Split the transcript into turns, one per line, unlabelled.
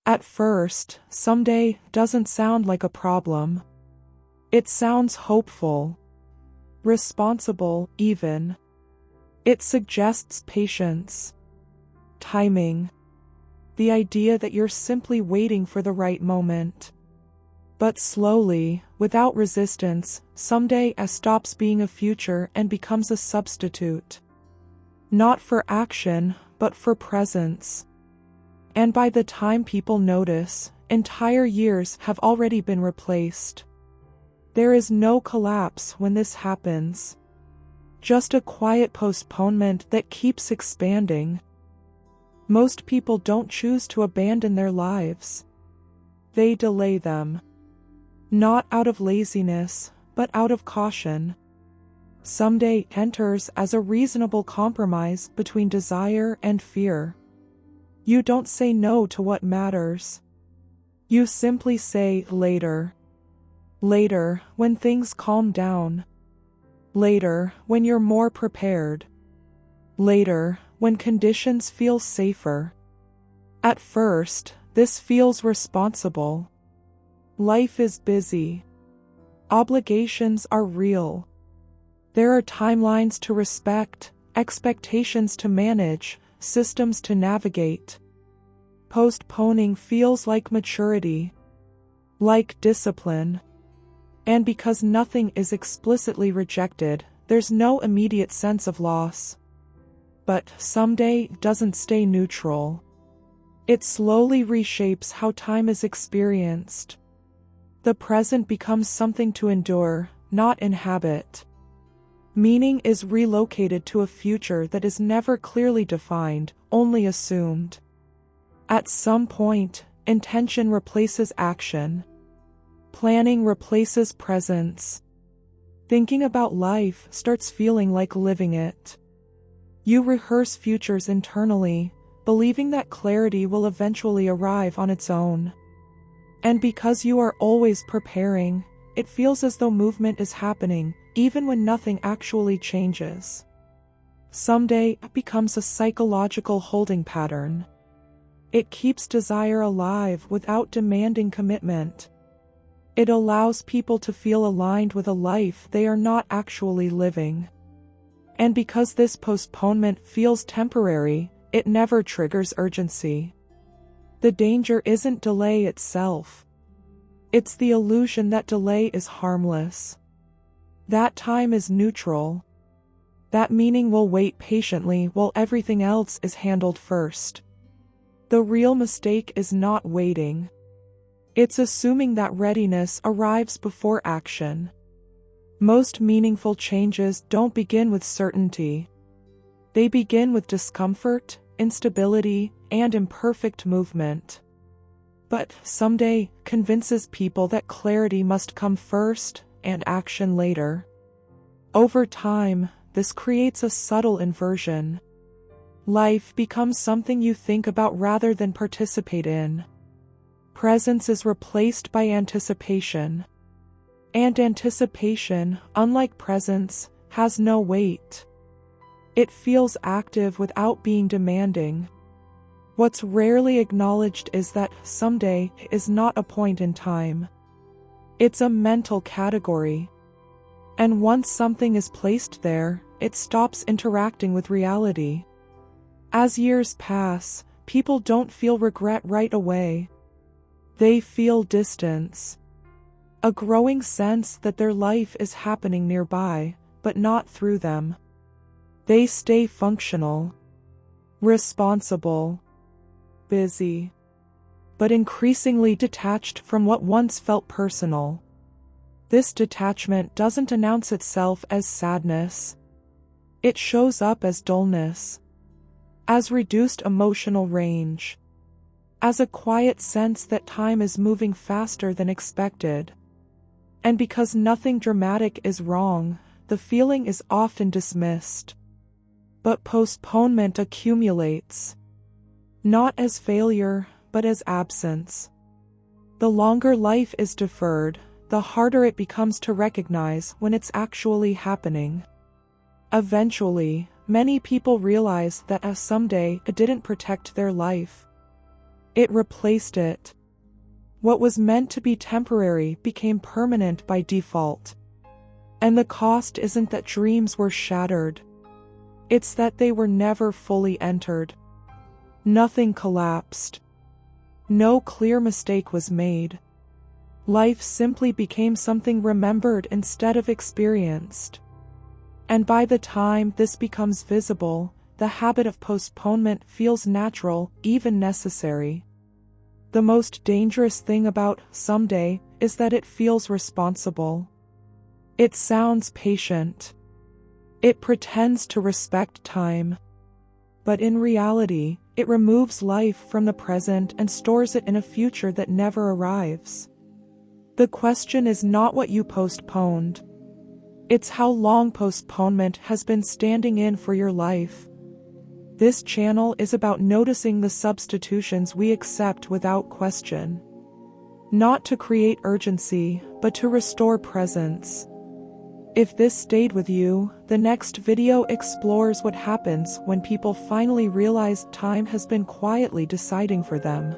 At first, someday doesn't sound like a problem. It sounds hopeful, responsible, even. It suggests patience, timing, the idea that you're simply waiting for the right moment. But slowly, without resistance, someday stops being a future and becomes a substitute. Not for action, but for presence. And by the time people notice, entire years have already been replaced. There is no collapse when this happens. Just a quiet postponement that keeps expanding. Most people don't choose to abandon their lives. They delay them. Not out of laziness, but out of caution. Someday enters as a reasonable compromise between desire and fear. You don't say no to what matters. You simply say later. Later, when things calm down. Later, when you're more prepared. Later, when conditions feel safer. At first, this feels responsible. Life is busy. Obligations are real. There are timelines to respect, expectations to manage, systems to navigate. Postponing feels like maturity, like discipline. And because nothing is explicitly rejected, there's no immediate sense of loss. But someday doesn't stay neutral. It slowly reshapes how time is experienced. The present becomes something to endure, not inhabit. Meaning is relocated to a future that is never clearly defined, only assumed. At some point, intention replaces action. Planning replaces presence. Thinking about life starts feeling like living it. You rehearse futures internally, believing that clarity will eventually arrive on its own. And because you are always preparing, it feels as though movement is happening, even when nothing actually changes. Someday it becomes a psychological holding pattern. It keeps desire alive without demanding commitment. It allows people to feel aligned with a life they are not actually living. And because this postponement feels temporary, it never triggers urgency. The danger isn't delay itself. It's the illusion that delay is harmless. That time is neutral. That meaning will wait patiently while everything else is handled first. The real mistake is not waiting. It's assuming that readiness arrives before action. Most meaningful changes don't begin with certainty. They begin with discomfort, instability, and imperfect movement. But someday convinces people that clarity must come first and action later. Over time, this creates a subtle inversion. Life becomes something you think about rather than participate in. Presence is replaced by anticipation. And anticipation, unlike presence, has no weight. It feels active without being demanding. What's rarely acknowledged is that someday is not a point in time. It's a mental category. And once something is placed there, it stops interacting with reality. As years pass, people don't feel regret right away. They feel distance. A growing sense that their life is happening nearby, but not through them. They stay functional, responsible, busy, but increasingly detached from what once felt personal. This detachment doesn't announce itself as sadness. It shows up as dullness, as reduced emotional range, as a quiet sense that time is moving faster than expected. And because nothing dramatic is wrong, the feeling is often dismissed. But postponement accumulates. Not as failure, but as absence. The longer life is deferred, the harder it becomes to recognize when it's actually happening. Eventually, many people realize that someday it didn't protect their life. It replaced it. What was meant to be temporary became permanent by default. And the cost isn't that dreams were shattered. It's that they were never fully entered. Nothing collapsed. No clear mistake was made. Life simply became something remembered instead of experienced. And by the time this becomes visible, the habit of postponement feels natural, even necessary. The most dangerous thing about someday is that it feels responsible. It sounds patient. It pretends to respect time. But in reality, it removes life from the present and stores it in a future that never arrives. The question is not what you postponed. It's how long postponement has been standing in for your life. This channel is about noticing the substitutions we accept without question. Not to create urgency, but to restore presence. If this stayed with you, the next video explores what happens when people finally realize time has been quietly deciding for them.